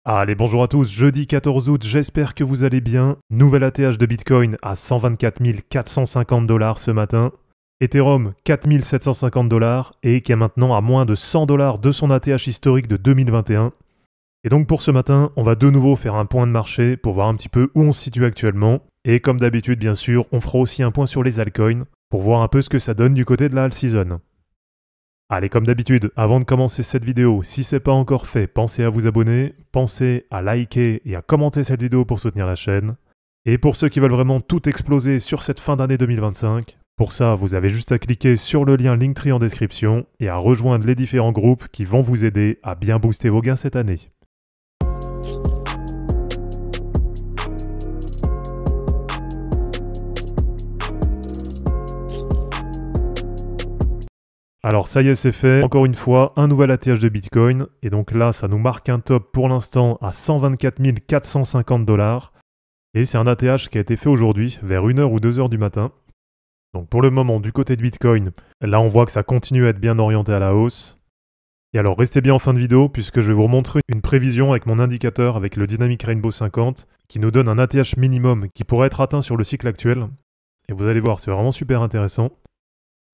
Allez, bonjour à tous, jeudi 14 août, j'espère que vous allez bien. Nouvel ATH de Bitcoin à 124 450 $ ce matin. Ethereum 4 750 $ et qui est maintenant à moins de 100 $ de son ATH historique de 2021. Et donc pour ce matin, on va de nouveau faire un point de marché pour voir un petit peu où on se situe actuellement. Et comme d'habitude, bien sûr, on fera aussi un point sur les altcoins pour voir un peu ce que ça donne du côté de la alt season. Allez, comme d'habitude, avant de commencer cette vidéo, si ce n'est pas encore fait, pensez à vous abonner, pensez à liker et à commenter cette vidéo pour soutenir la chaîne. Et pour ceux qui veulent vraiment tout exploser sur cette fin d'année 2025, pour ça, vous avez juste à cliquer sur le lien Linktree en description et à rejoindre les différents groupes qui vont vous aider à bien booster vos gains cette année. Alors ça y est, c'est fait. Encore une fois, un nouvel ATH de Bitcoin. Et donc là, ça nous marque un top pour l'instant à 124 450 $. Et c'est un ATH qui a été fait aujourd'hui, vers 1h ou 2h du matin. Donc pour le moment, du côté de Bitcoin, là on voit que ça continue à être bien orienté à la hausse. Et alors restez bien en fin de vidéo, puisque je vais vous montrer une prévision avec mon indicateur, avec le Dynamic Rainbow 50, qui nous donne un ATH minimum qui pourrait être atteint sur le cycle actuel. Et vous allez voir, c'est vraiment super intéressant.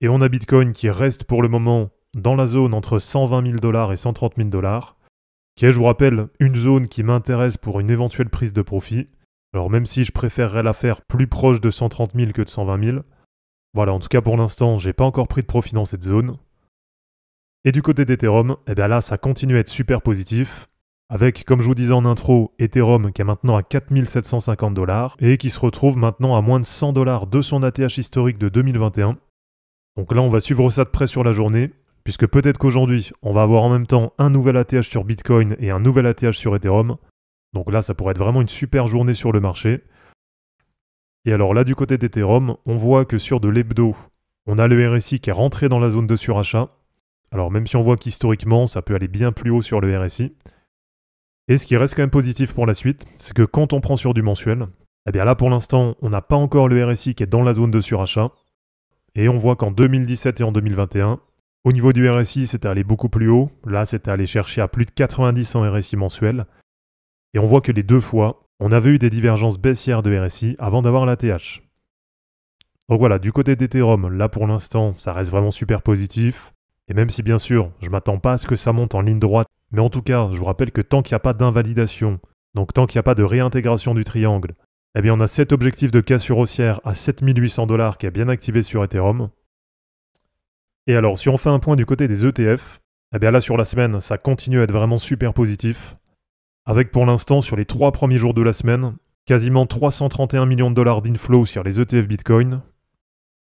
Et on a Bitcoin qui reste pour le moment dans la zone entre 120 000 $ et 130 000 $, qui est, je vous rappelle, une zone qui m'intéresse pour une éventuelle prise de profit. Alors même si je préférerais la faire plus proche de 130 000 que de 120 000. Voilà, en tout cas pour l'instant, j'ai pas encore pris de profit dans cette zone. Et du côté d'Ethereum, eh bien là, ça continue à être super positif. Avec, comme je vous disais en intro, Ethereum qui est maintenant à 4 750 $ et qui se retrouve maintenant à moins de 100 $ de son ATH historique de 2021. Donc là, on va suivre ça de près sur la journée, puisque peut-être qu'aujourd'hui, on va avoir en même temps un nouvel ATH sur Bitcoin et un nouvel ATH sur Ethereum. Donc là, ça pourrait être vraiment une super journée sur le marché. Et alors là, du côté d'Ethereum, on voit que sur de l'hebdo, on a le RSI qui est rentré dans la zone de surachat. Alors même si on voit qu'historiquement, ça peut aller bien plus haut sur le RSI. Et ce qui reste quand même positif pour la suite, c'est que quand on prend sur du mensuel, eh bien là pour l'instant, on n'a pas encore le RSI qui est dans la zone de surachat. Et on voit qu'en 2017 et en 2021, au niveau du RSI, c'était allé beaucoup plus haut. Là, c'était allé chercher à plus de 90 en RSI mensuel. Et on voit que les deux fois, on avait eu des divergences baissières de RSI avant d'avoir l'ATH. Donc voilà, du côté d'Ethereum, là pour l'instant, ça reste vraiment super positif. Et même si bien sûr, je ne m'attends pas à ce que ça monte en ligne droite, mais en tout cas, je vous rappelle que tant qu'il n'y a pas d'invalidation, donc tant qu'il n'y a pas de réintégration du triangle, eh bien on a cet objectif de cassure haussière à 7 800 $ qui est bien activé sur Ethereum. Et alors, si on fait un point du côté des ETF, eh bien là sur la semaine, ça continue à être vraiment super positif. Avec pour l'instant, sur les 3 premiers jours de la semaine, quasiment 331 millions de $ d'inflow sur les ETF Bitcoin.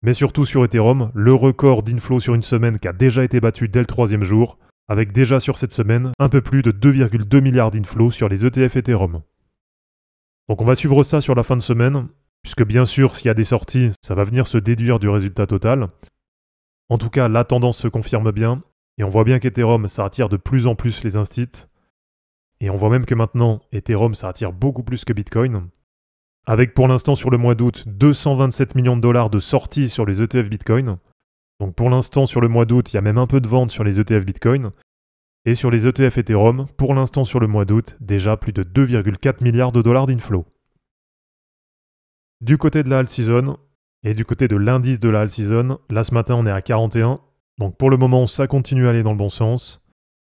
Mais surtout sur Ethereum, le record d'inflow sur une semaine qui a déjà été battu dès le 3e jour, avec déjà sur cette semaine, un peu plus de 2,2 milliards d'inflow sur les ETF Ethereum. Donc on va suivre ça sur la fin de semaine, puisque bien sûr, s'il y a des sorties, ça va venir se déduire du résultat total. En tout cas, la tendance se confirme bien, et on voit bien qu'Ethereum, ça attire de plus en plus les instits. Et on voit même que maintenant, Ethereum, ça attire beaucoup plus que Bitcoin. Avec pour l'instant sur le mois d'août, 227 millions de $ de sorties sur les ETF Bitcoin. Donc pour l'instant sur le mois d'août, il y a même un peu de vente sur les ETF Bitcoin. Et sur les ETF Ethereum, pour l'instant sur le mois d'août, déjà plus de 2,4 milliards de $ d'inflow. Du côté de la alt season, et du côté de l'indice de la alt season, là ce matin on est à 41. Donc pour le moment, ça continue à aller dans le bon sens.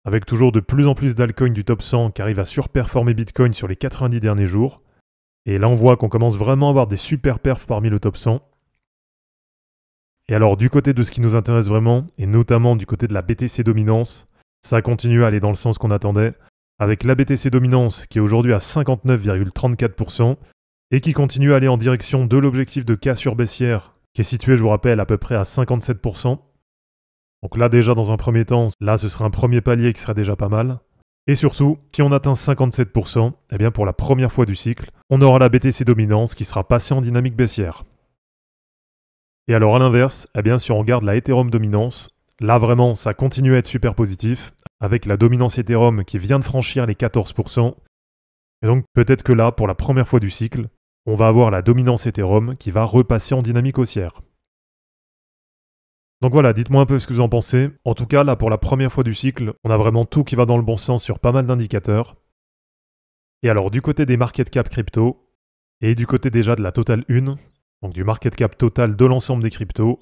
Avec toujours de plus en plus d'altcoins du top 100 qui arrivent à surperformer Bitcoin sur les 90 derniers jours. Et là on voit qu'on commence vraiment à avoir des super perfs parmi le top 100. Et alors du côté de ce qui nous intéresse vraiment, et notamment du côté de la BTC dominance, ça continue à aller dans le sens qu'on attendait, avec la BTC dominance qui est aujourd'hui à 59,34% et qui continue à aller en direction de l'objectif de cassure baissière qui est situé, je vous rappelle, à peu près à 57%. Donc là déjà dans un premier temps, là ce serait un premier palier qui serait déjà pas mal. Et surtout, si on atteint 57%, eh bien pour la première fois du cycle, on aura la BTC dominance qui sera passée en dynamique baissière. Et alors à l'inverse, eh bien si on regarde la Ethereum dominance, là vraiment ça continue à être super positif, avec la dominance Ethereum qui vient de franchir les 14%. Et donc peut-être que là, pour la première fois du cycle, on va avoir la dominance Ethereum qui va repasser en dynamique haussière. Donc voilà, dites-moi un peu ce que vous en pensez. En tout cas, là, pour la première fois du cycle, on a vraiment tout qui va dans le bon sens sur pas mal d'indicateurs. Et alors du côté des market cap crypto, et du côté déjà de la Total 1, donc du market cap total de l'ensemble des cryptos,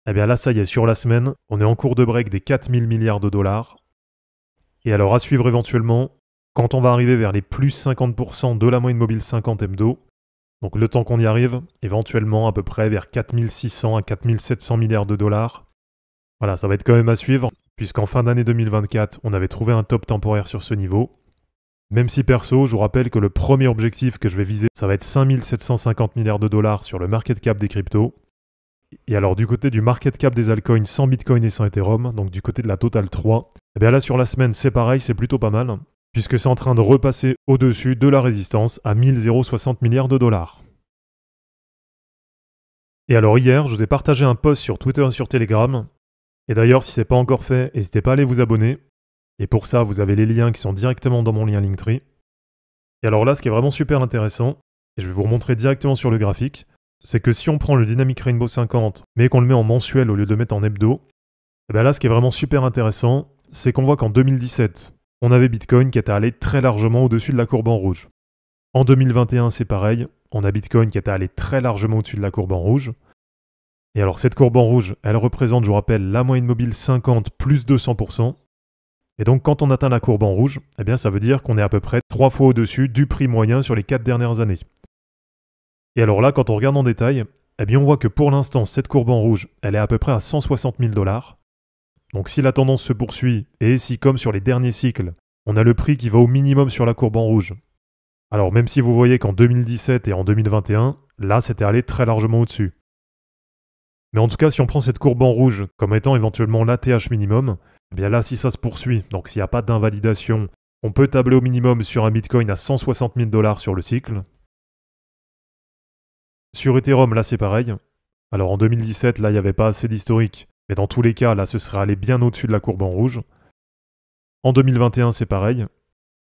eh bien là ça y est, sur la semaine, on est en cours de break des 4000 milliards de dollars. Et alors à suivre éventuellement, quand on va arriver vers les plus 50% de la moyenne mobile 50 hebdo, donc le temps qu'on y arrive, éventuellement à peu près vers 4600 à 4700 milliards de dollars. Voilà, ça va être quand même à suivre, puisqu'en fin d'année 2024, on avait trouvé un top temporaire sur ce niveau. Même si perso, je vous rappelle que le premier objectif que je vais viser, ça va être 5750 milliards de dollars sur le market cap des cryptos. Et alors du côté du market cap des altcoins sans Bitcoin et sans Ethereum, donc du côté de la Total 3, eh bien là sur la semaine c'est pareil, c'est plutôt pas mal, puisque c'est en train de repasser au-dessus de la résistance à 1060 milliards de dollars. Et alors hier, je vous ai partagé un post sur Twitter et sur Telegram. Et d'ailleurs, si ce n'est pas encore fait, n'hésitez pas à aller vous abonner. Et pour ça, vous avez les liens qui sont directement dans mon lien Linktree. Et alors là, ce qui est vraiment super intéressant, et je vais vous remontrer directement sur le graphique, c'est que si on prend le Dynamic Rainbow 50, mais qu'on le met en mensuel au lieu de le mettre en hebdo, et bien là, ce qui est vraiment super intéressant, c'est qu'on voit qu'en 2017, on avait Bitcoin qui était allé très largement au-dessus de la courbe en rouge. En 2021, c'est pareil, on a Bitcoin qui était allé très largement au-dessus de la courbe en rouge. Et alors cette courbe en rouge, elle représente, je vous rappelle, la moyenne mobile 50 plus 200%. Et donc quand on atteint la courbe en rouge, eh bien ça veut dire qu'on est à peu près 3 fois au-dessus du prix moyen sur les 4 dernières années. Et alors là, quand on regarde en détail, eh bien on voit que pour l'instant, cette courbe en rouge, elle est à peu près à 160 000 $. Donc si la tendance se poursuit, et si comme sur les derniers cycles, on a le prix qui va au minimum sur la courbe en rouge, alors même si vous voyez qu'en 2017 et en 2021, là c'était allé très largement au-dessus. Mais en tout cas, si on prend cette courbe en rouge comme étant éventuellement l'ATH minimum, eh bien là, si ça se poursuit, donc s'il n'y a pas d'invalidation, on peut tabler au minimum sur un Bitcoin à 160 000 $ sur le cycle. Sur Ethereum, là, c'est pareil. Alors en 2017, là, il n'y avait pas assez d'historique, mais dans tous les cas, là, ce serait allé bien au-dessus de la courbe en rouge. En 2021, c'est pareil.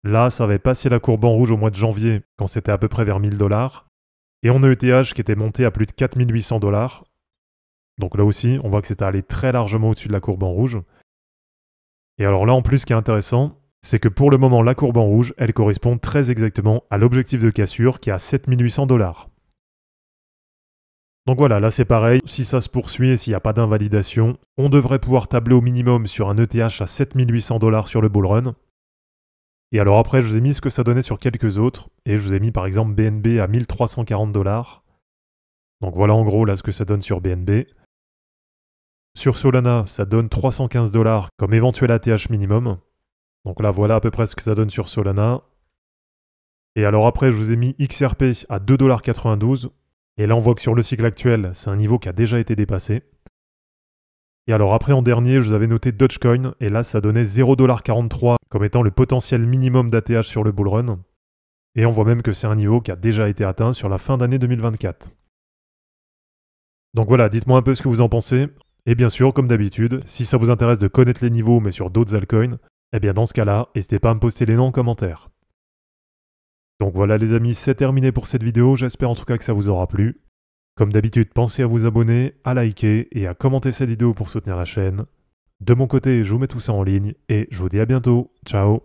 Là, ça avait passé la courbe en rouge au mois de janvier, quand c'était à peu près vers 1000 $. Et on a ETH qui était monté à plus de 4800 $. Donc là aussi, on voit que c'était allé très largement au-dessus de la courbe en rouge. Et alors là, en plus, ce qui est intéressant, c'est que pour le moment, la courbe en rouge, elle correspond très exactement à l'objectif de cassure qui est à 7800 $. Donc voilà, là c'est pareil, si ça se poursuit et s'il n'y a pas d'invalidation, on devrait pouvoir tabler au minimum sur un ETH à 7800 $ sur le bull run. Et alors après, je vous ai mis ce que ça donnait sur quelques autres, et je vous ai mis par exemple BNB à 1340 $. Donc voilà en gros là ce que ça donne sur BNB. Sur Solana, ça donne 315 $ comme éventuel ATH minimum. Donc là, voilà à peu près ce que ça donne sur Solana. Et alors après, je vous ai mis XRP à 2,92 $. Et là, on voit que sur le cycle actuel, c'est un niveau qui a déjà été dépassé. Et alors après, en dernier, je vous avais noté Dogecoin. Et là, ça donnait 0,43 $ comme étant le potentiel minimum d'ATH sur le bull run. Et on voit même que c'est un niveau qui a déjà été atteint sur la fin d'année 2024. Donc voilà, dites-moi un peu ce que vous en pensez. Et bien sûr, comme d'habitude, si ça vous intéresse de connaître les niveaux mais sur d'autres altcoins, eh bien dans ce cas-là, n'hésitez pas à me poster les noms en commentaire. Donc voilà les amis, c'est terminé pour cette vidéo, j'espère en tout cas que ça vous aura plu. Comme d'habitude, pensez à vous abonner, à liker et à commenter cette vidéo pour soutenir la chaîne. De mon côté, je vous mets tout ça en ligne et je vous dis à bientôt. Ciao!